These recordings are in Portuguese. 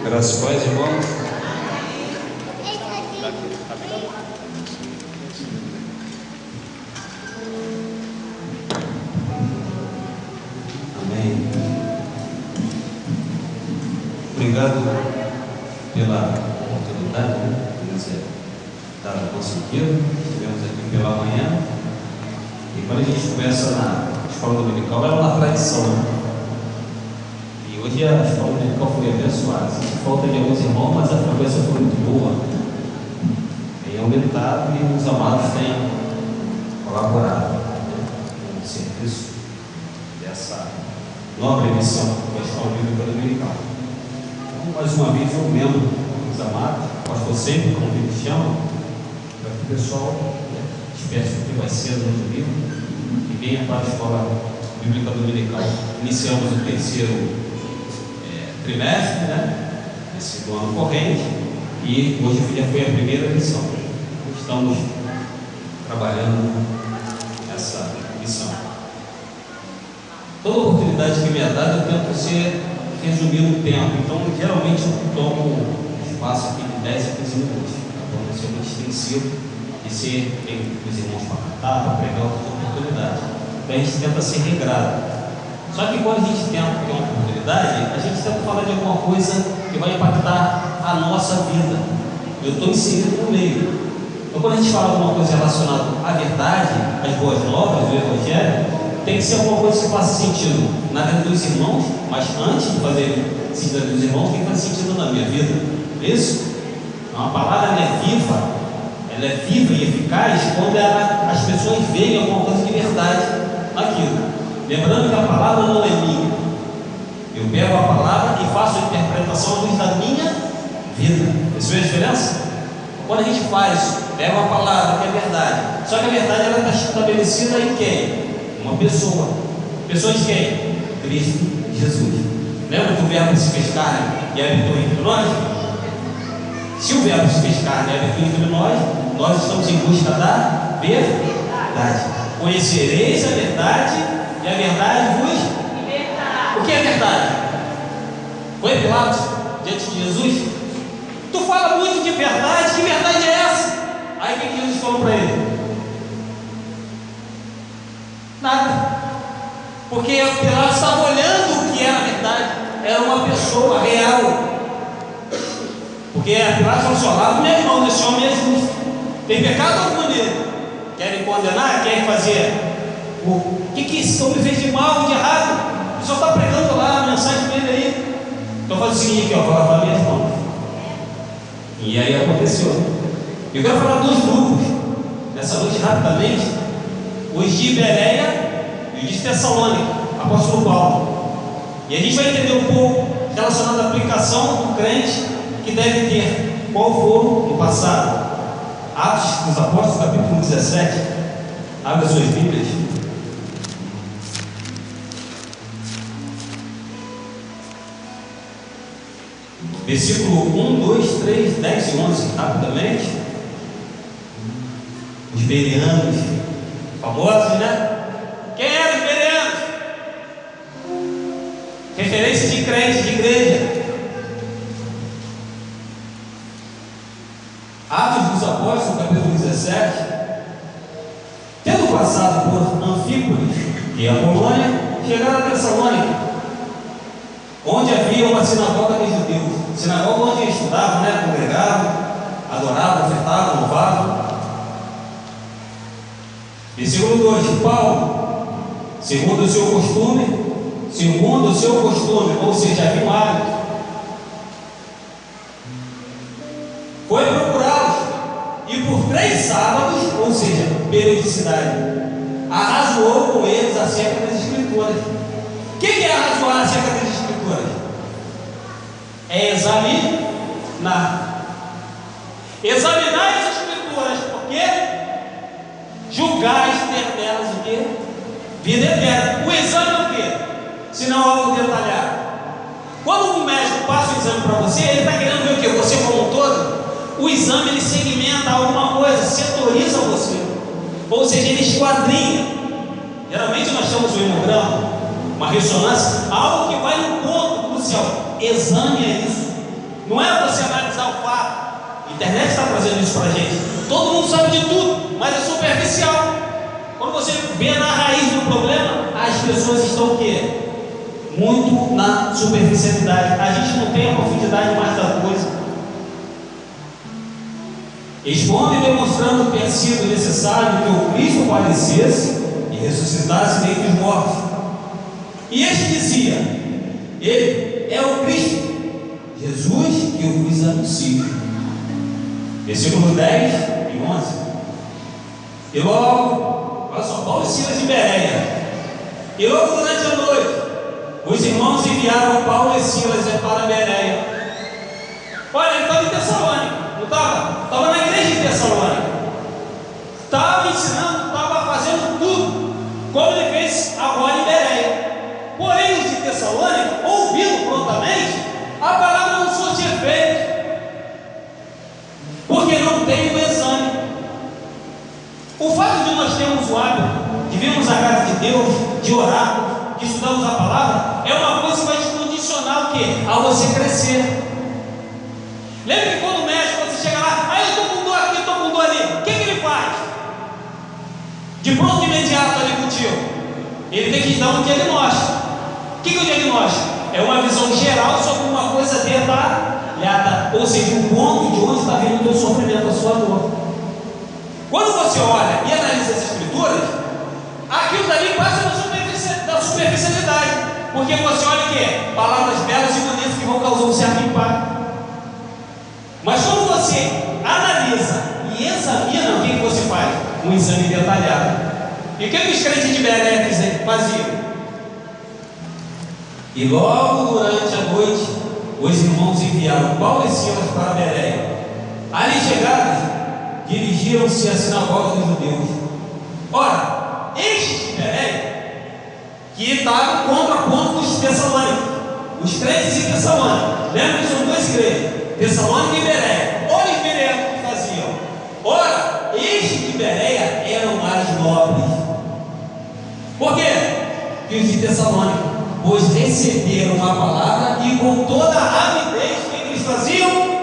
Graças a Deus, irmãos. Amém. Obrigado pela oportunidade que nos é dada a conseguir. Estivemos aqui pela manhã. E quando a gente começa na escola dominical, é uma tradição, né? E hoje a escola dominical foi abençoada. Sente falta de alguns irmãos, mas a frequência foi muito boa. Tem aumentado e os amados têm colaborado, né, no serviço dessa nobre missão que é a escola bíblica dominical. Então, mais uma vez, eu lembro dos amados, pastor sempre, como eles chamam, para que o pessoal espécie que vai ser no domingo e venha para a escola bíblica dominical. Iniciamos o terceiro trimestre, né, do ano corrente, e hoje já foi a primeira lição. Estamos trabalhando essa missão. Toda oportunidade que me é dada, eu tento resumir no tempo. Então, geralmente, eu tomo espaço aqui de 10 a 15 minutos, para não ser muito extensivo e ser, tem os irmãos para cantar, para pregar outras oportunidades. Então, a gente tenta ser regrado. Só que quando a gente tenta ter uma oportunidade, a gente tenta falar de alguma coisa que vai impactar a nossa vida. Eu estou inserido no meio. Então, quando a gente fala de alguma coisa relacionada à verdade, às boas novas, do Evangelho, tem que ser alguma coisa que faça sentido na vida dos irmãos, mas antes de fazer sentido na vida dos irmãos, tem que fazer sentido na minha vida. Isso? Então, a palavra ela é viva e eficaz quando as pessoas veem alguma coisa de verdade naquilo. Lembrando que a palavra não é minha. Eu pego a palavra e faço a interpretação à luz da minha vida. Isso é a diferença? Quando a gente pega uma palavra que é verdade, só que a verdade ela está estabelecida em quem? Uma pessoa. Pessoa de quem? Cristo Jesus. Lembra que o verbo se fez carne e habitou entre nós? Se o verbo se fez carne e habitou entre nós estamos em busca da verdade. Conhecereis a verdade e a verdade vos libertará. O que é verdade? Foi Pilatos diante de Jesus? Tu fala muito de verdade, que verdade é essa? Aí o que Jesus falou para ele? Nada. Porque Pilatos estava olhando o que era verdade, era uma pessoa real. Porque Pilatos falou assim: lá, meu irmão, esse homem é justo, tem pecado algum nele. Querem condenar? Querem fazer? O que esse homem fez de mal, de errado? O pessoal está pregando lá a mensagem dele aí. Então faz o seguinte aqui, vou lavar minhas mãos. E aí aconteceu. Eu quero falar dos grupos nessa noite rapidamente: os de Bereia e os de Tessalônica, apóstolo Paulo. E a gente vai entender um pouco relacionado à aplicação do crente que deve ter, qual for no passado. Atos dos Apóstolos, capítulo 17. Abra suas Bíblias. Versículo 1, 2, 3, 10 e 11, rapidamente. Os bereanos, famosos, né? Quem eram os bereanos? Referência de crente, de igreja. Atos dos Apóstolos, capítulo 17. Tendo passado por Anfípolis e Apolônia, chegaram a Tessalônica, onde havia uma sinagoga de judeus. Sinagoga onde eles estudavam, né? Congregavam, adoravam, ofertavam, louvavam. Versículo 2: Paulo, segundo o seu costume, ou seja, havia um hábito, foi procurá-los e por 3 sábados, ou seja, periodicidade, arrazoou com eles acerca das Escrituras. O que é arrazoar acerca das Escrituras? É examinar. Examinar as Escrituras, porque julgais ter delas o quê? Vida eterna. O exame é o quê? Se não algo detalhado. Quando um médico passa o exame para você, ele está querendo ver o quê? Você como um todo. O exame ele segmenta alguma coisa, setoriza você. Ou seja, ele esquadrinha. Geralmente nós temos o hemograma, uma ressonância, algo que vai no ponto crucial. Exame é isso. Não é você analisar o fato. A internet está trazendo isso para a gente. Todo mundo sabe de tudo, mas é superficial. Quando você vê na raiz do problema, as pessoas estão o quê? Muito na superficialidade. A gente não tem a profundidade mais da coisa. Expondo e demonstrando que é sido necessário que o Cristo padecesse e ressuscitasse dentre os mortos. E este dizia: Ele é o Cristo, Jesus, que eu vos anuncio. Versículos 10 e 11. E logo, olha só, Paulo e Silas de Bereia. E logo durante a noite, os irmãos enviaram Paulo e Silas para Bereia. Olha, ele estava em Tessalônica, não estava? Estava na igreja de Tessalônica. Estava ensinando, estava fazendo tudo, como ele fez agora em Bereia. Porém, os de Tessalônica, ouvindo prontamente, a palavra não surte efeito, porque não tem o exame. O fato de nós termos o hábito de virmos à casa de Deus, de orar, de estudarmos a palavra, é uma coisa que vai te condicionar o quê? A você crescer. Lembra que quando o médico, você chega lá, eu estou com dor aqui, estou com dor ali, o que ele faz? De pronto, imediato ali contigo, ele tem que dar um diagnóstico. O que é o diagnóstico? É uma visão geral sobre uma coisa detalhada, ou seja, o ponto de onde está vindo o teu sofrimento, a sua dor. Quando você olha e analisa as escrituras, aquilo dali passa da superficialidade, porque você olha o que? Palavras belas e bonitas que vão causar um certo impacto. Mas quando você analisa e examina, o que você faz? Um exame detalhado. E o que os crentes de Bereia faziam? E logo durante a noite, os irmãos enviaram Paulo e Silas para Bereia. Ali chegados, dirigiram-se à sinagoga dos judeus. Ora, estes de Bereia, que estavam contra ponto dos Tessalônicos, os crentes em Tessalônica, lembra que são duas igrejas, Tessalônica e Bereia. Olha os bereanos que faziam. Ora, estes de Bereia eram mais nobres. Por quê? Que os de Tessalônica, pois receberam a palavra e com toda a avidez, o que eles faziam?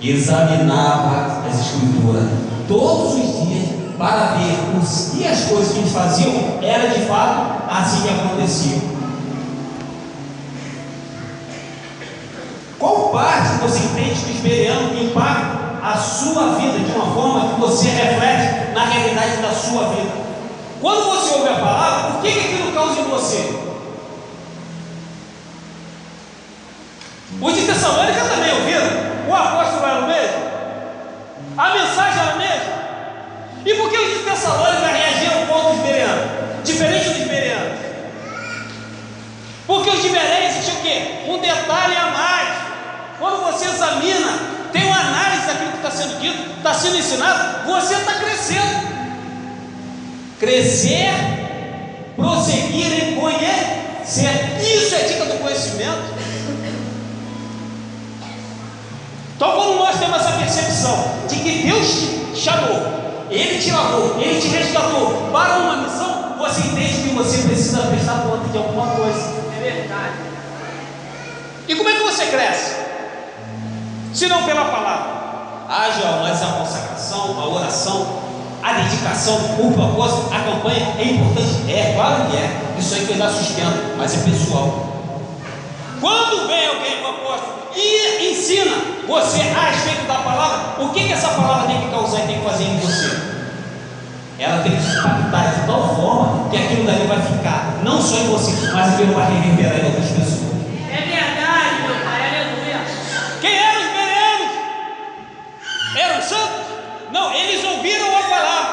Examinavam as escrituras todos os dias para ver se as coisas que eles faziam era de fato assim que aconteciam. Qual parte você entende que os bereanos impactam a sua vida de uma forma que você reflete na realidade da sua vida? Quando você ouve a palavra, o que aquilo causa em você? Os de Tessalônica também ouviram? O apóstolo era o mesmo? A mensagem era a mesma? E por que os de Tessalônica reagiram contra os bereanos? Diferente dos bereanos. Porque os de Bereia existia o quê? Um detalhe a mais. Quando você examina, tem uma análise daquilo que está sendo dito, está sendo ensinado, você está crescendo. Crescer, prosseguir em conhecer. Isso é dica do conhecimento. Então, quando nós temos essa percepção de que Deus te chamou, Ele te lavou, Ele te resgatou para uma missão, você entende que você precisa prestar conta de alguma coisa. É verdade. E como é que você cresce? Se não pela palavra. Mas a consagração, a oração, a dedicação, o propósito, a campanha é importante? É, claro que é. Isso aí que dá sustento, mas é pessoal. Quando vem alguém, um apóstolo, e ensina você a respeito da palavra, o que essa palavra tem que causar e tem que fazer em você? Ela tem que impactar de tal forma que aquilo dali vai ficar, não só em você, mas aquilo vai reverberar em outras pessoas. É verdade, meu pai, aleluia. Quem eram os bereanos? Eram santos? Não, eles ouviram a palavra,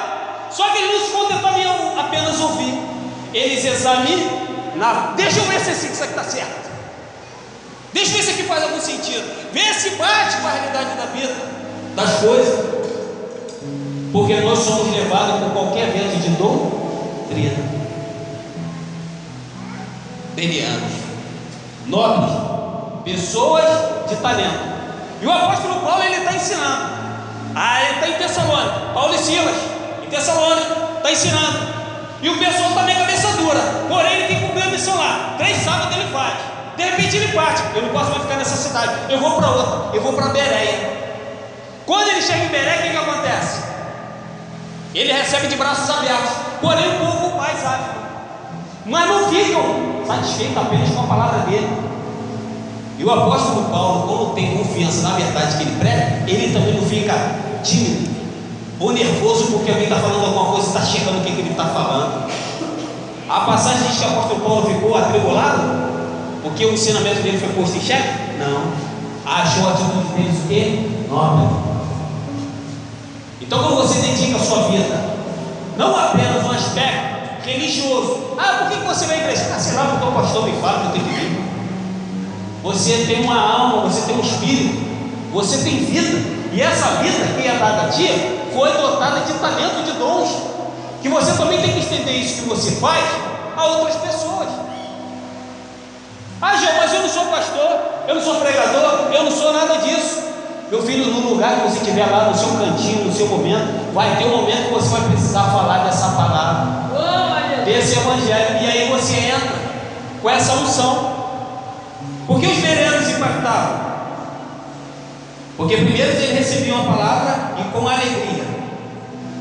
só que eles não se contentavam em apenas ouvir, eles examinavam. Deixa eu ver se isso aqui está certo. Deixa eu ver se aqui faz algum sentido. Vê se bate com a realidade da vida, das coisas. Porque nós somos levados por qualquer vento de doutrina. Bereanos, nobres, pessoas de talento. E o apóstolo Paulo, ele está ensinando. Ele está em Tessalônica. Paulo e Silas, em Tessalônica, está ensinando. E o pessoal também é cabeça dura. Porém, ele tem que cumprir a missão lá. 3 sábados ele faz. De repente ele parte. Eu não posso mais ficar nessa cidade. Eu vou para outra. Eu vou para Bereia. Quando ele chega em Bereia, o que acontece? Ele recebe de braços abertos. Porém, o povo mais ávido. Mas não ficam satisfeitos apenas com a palavra dele. E o apóstolo Paulo, como tem confiança na verdade que ele prega, ele também não fica tímido ou nervoso porque alguém está falando alguma coisa e está checando o que ele está falando. A passagem diz que o apóstolo Paulo ficou atribulado porque o ensinamento dele foi posto em xeque? Não. Achou a atitude deles o quê? Nobre. Então, quando você dedica a sua vida, não apenas um aspecto religioso. Por que você vai à igreja? Sei lá, porque o pastor me fala que eu tenho que vir. Você tem uma alma, você tem um espírito, você tem vida. E essa vida que é dada a ti foi dotada de talento, de dons, que você também tem que estender isso que você faz a outras pessoas. João, mas eu não sou pastor, eu não sou pregador, eu não sou nada disso. Meu filho, no lugar que você estiver lá, no seu cantinho, no seu momento, vai ter um momento que você vai precisar falar dessa palavra, desse evangelho, e aí você entra com essa unção. Por que os bereanos impactavam? Porque primeiro eles recebiam a palavra e com alegria.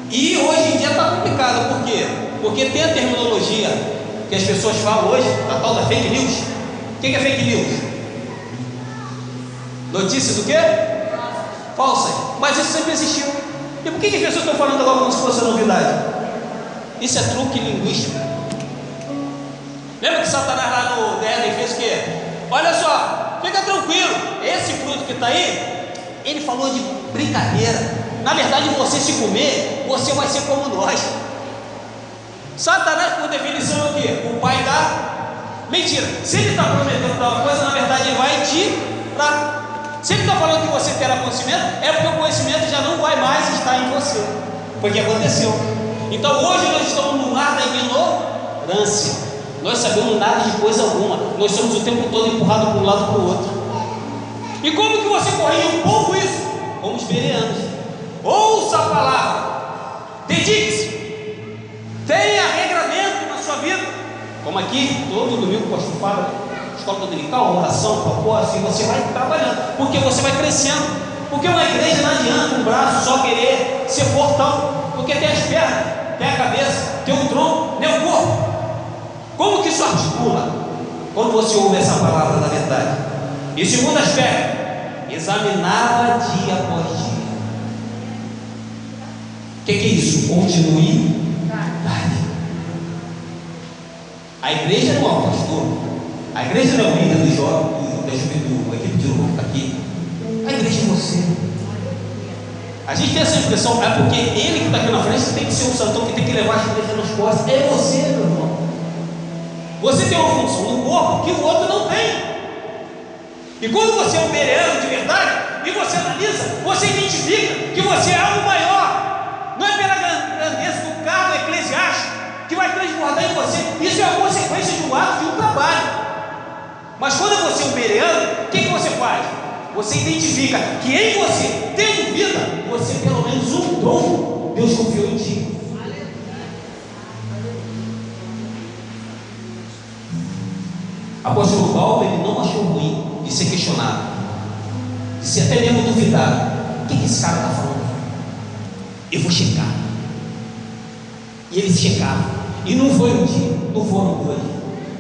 E hoje em dia está complicado. Por quê? Porque tem a terminologia que as pessoas falam hoje, a tal da fake news. O que é fake news? Notícias do quê? Falsas. Mas isso sempre existiu. E por que as pessoas estão falando agora como se fosse novidade? Isso é truque linguístico. Lembra que Satanás lá no Éden fez o quê? Olha só, fica tranquilo, esse fruto que está aí, ele falou de brincadeira. Na verdade, você se comer, você vai ser como nós. Satanás, por definição, é o quê? O pai da mentira. Se ele está prometendo tal coisa, na verdade, ele vai te dar. Se ele está falando que você terá conhecimento, é porque o conhecimento já não vai mais estar em você. Foi o que aconteceu. Então, hoje nós estamos no mar da ignorância. Nós sabemos nada de coisa alguma. Nós somos o tempo todo empurrados para um lado e para o outro. E como que você corrige um pouco isso? Como os bereanos. Ouça a palavra. Dedique-se. Tenha regramento na sua vida. Como aqui, todo domingo o pastor fala, escola dominical, oração, propósito, e você vai trabalhando. Porque você vai crescendo. Porque uma igreja não adianta um braço só querer ser fortão. Porque tem as pernas, tem a cabeça, tem o tronco, tem o corpo. Como que isso articula? Quando você ouve essa palavra da verdade. E o segundo aspecto, examinava dia após dia. O que é isso? Continuidade. A igreja não é o pastor, a igreja não é o líder do jovem, da juventude, a equipe de louvor que está aqui. A igreja é você. A gente tem essa impressão, é porque ele que está aqui na frente tem que ser um santão que tem que levar a igreja nas costas. É você, meu irmão. Você tem uma função no corpo que o outro não tem. E quando você é um bereano de verdade, e você analisa, você identifica que você é algo maior. Não é pela grandeza do cargo eclesiástico que vai transbordar em você. Isso é a consequência de um ato, de um trabalho. Mas quando você é um bereano, o que você faz? Você identifica que em você, tendo vida, você pelo menos um dom Deus confiou em ti. Apóstolo Paulo, ele não achou ruim de ser questionado, de ser até mesmo duvidado. O que esse cara está falando? Eu vou checar. E eles checaram. E não foi um dia, não foram dois.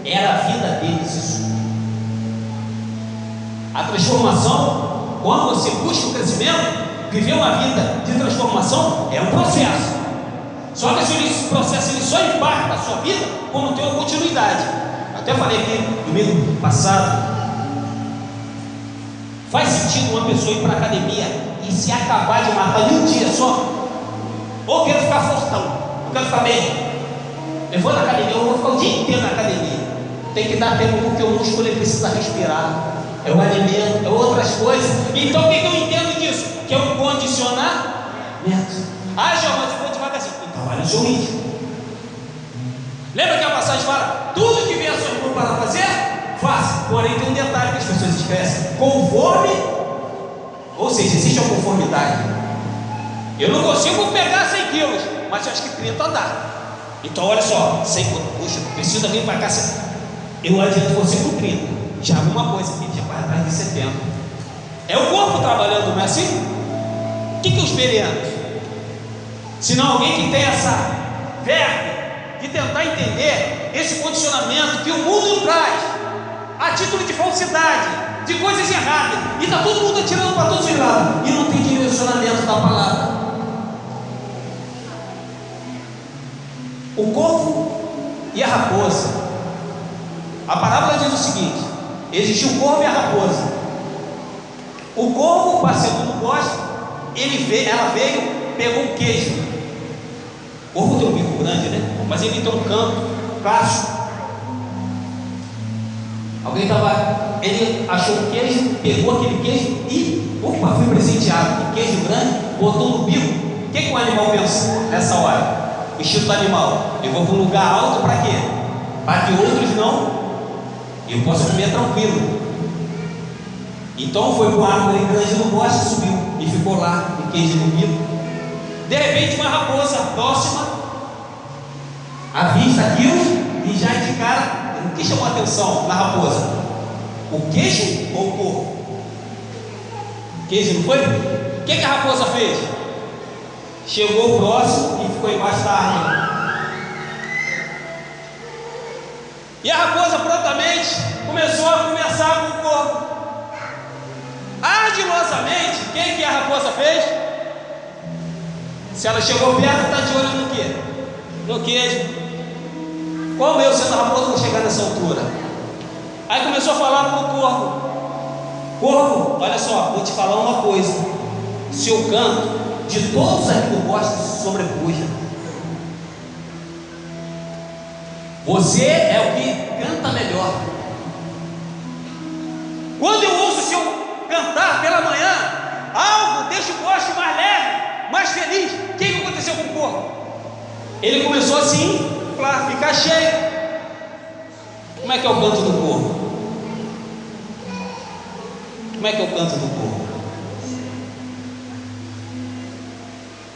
Era a vida deles isso. A transformação, quando você busca o crescimento, viver uma vida de transformação é um processo. Só que esse processo ele só impacta a sua vida quando tem uma continuidade. Até falei aqui domingo passado. Faz sentido uma pessoa ir para a academia e se acabar de matar em um dia só? Ou quero ficar fortão, eu quero ficar bem. Eu vou na academia, eu vou ficar o dia inteiro na academia. Tem que dar tempo porque o músculo ele precisa respirar. É o alimento, é outras coisas. Então o que eu entendo disso? Que é um condicionamento. João, mas eu vou devagarzinho. Então olha o seu ritmo. Lembra que a passagem fala: tudo que vier a sua mão para fazer, faça. Porém tem um detalhe que as pessoas esquecem: conforme, ou seja, existe uma conformidade. Eu não consigo pegar 100 quilos, mas eu acho que 30 dá. Então olha só, puxa, precisa vir para cá. Eu adianto você com 30. Já alguma coisa aqui, já vai atrás de 70. É o corpo trabalhando, não é assim? O que os bereanos? Se não alguém que tem essa verba de tentar entender esse condicionamento que o mundo traz a título de falsidade, de coisas erradas, e está todo mundo atirando para todos os lados, e não tem direcionamento da palavra. O corvo e a raposa. A parábola diz o seguinte: existe o corvo e a raposa. O corvo, passeando no bosque, ela veio, pegou um queijo. O corvo tem um bico grande, né? Mas ele tem um canto, cacho. Ele achou um queijo, pegou aquele queijo e, foi presenteado. Um queijo grande, botou no bico. O que o animal pensa nessa hora? O instinto do animal: eu vou para um lugar alto para quê? Para que outros não, eu possa comer tranquilo. Então foi para uma árvore grande no bosque, subiu e ficou lá, o queijo no bico. De repente uma raposa próxima avista aquilo e já de cara, o que chamou a atenção na raposa? O queijo ou o corvo? Queijo, não foi? O que a raposa fez? Chegou próximo e ficou embaixo da árvore. E a raposa prontamente começou a conversar com o corvo. Ardilosamente, o que a raposa fez? Se ela chegou perto, está de olho no quê? No queijo. Como eu, sendo raposa, vou chegar nessa altura? Aí começou a falar para o corvo: corvo, olha só, vou te falar uma coisa. Seu canto, de todos aqui do bosque, se sobrepuja. Você é o que canta melhor. Quando eu ouço o seu cantar pela manhã, algo deixa o bosque mais leve, mais feliz. O que aconteceu com o corvo? Ele começou assim, para ficar cheio. Como é que é o canto do corvo? Como é que é o canto do corvo?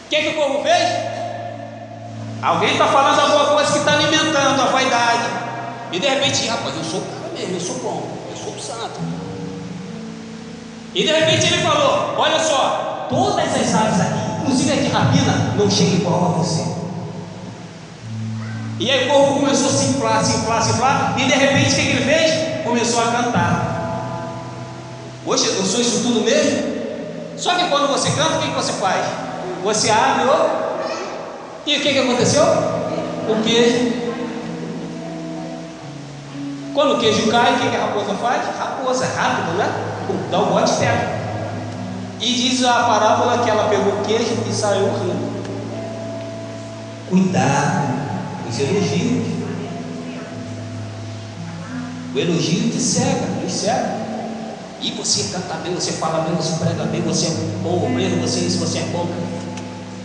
O que o corvo fez? Alguém está falando alguma coisa que está alimentando a vaidade. E de repente, rapaz, eu sou o cara mesmo, eu sou bom, eu sou o santo. E de repente ele falou: olha só, todas as aves aqui, inclusive a de rapina, não chega igual a você. E aí o corvo começou a se inflar, se inflar, se inflar. E de repente o que ele fez? Começou a cantar. Poxa, eu sou isso tudo mesmo? Só que quando você canta, o que você faz? Você abre o... E o que aconteceu? O queijo. Quando o queijo cai, o que a raposa faz? Raposa, é rápido, né? Dá um bote e pega. E diz a parábola que ela pegou o queijo e saiu rindo. Cuidado com os elogios. O elogio te cega, nos cega. E você canta bem, você fala bem, você prega bem, você é bom obreiro, você é isso, você é bom.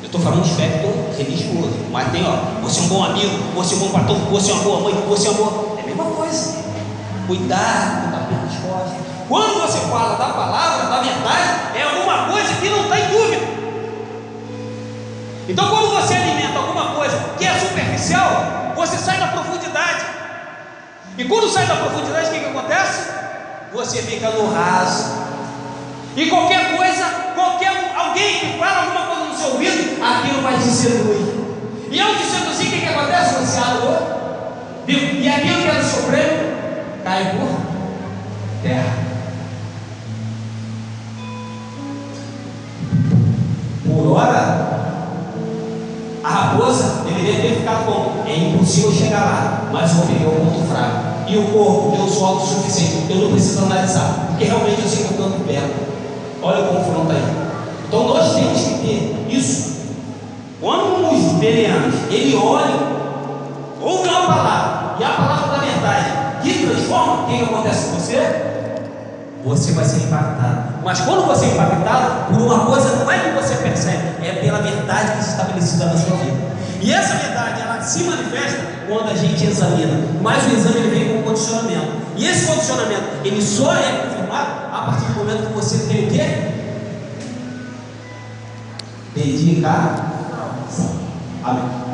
Eu estou falando de aspecto religioso, mas tem, você é um bom amigo, você é um bom pastor, você é uma boa mãe, você é uma boa... É a mesma coisa. Cuidado com o tapete nas costas. Quando você fala da palavra, da verdade, é alguma coisa que não está em dúvida. Então quando você alimenta alguma coisa que é superficial, você sai da profundidade. E quando sai da profundidade, o que acontece? Você fica no raso. E qualquer coisa, alguém que fala alguma coisa no seu ouvido, aquilo vai te seduzir. E ao te seduzir, o que acontece? Você abre o olho, e aquilo que era o seu prêmio cai por terra. Por hora, a raposa deveria ter ficado como? É impossível chegar lá, mas eu peguei o ponto fraco. E o corpo, eu sou autossuficiente, eu não preciso analisar, porque realmente eu sei que eu estou perto. Olha o confronto aí. Então nós temos que ter isso. Quando os bereanos, ele olha, ouve uma palavra, e a palavra da verdade que transforma, o que acontece com você? Você vai ser impactado. Mas quando você é impactado por uma coisa, não é que você percebe, é pela verdade que está estabelecida na sua vida. E essa verdade, ela se manifesta quando a gente examina. Mas o exame, ele vem com condicionamento. E esse condicionamento, ele só é confirmado a partir do momento que você tem o quê? Dedicação. Amém.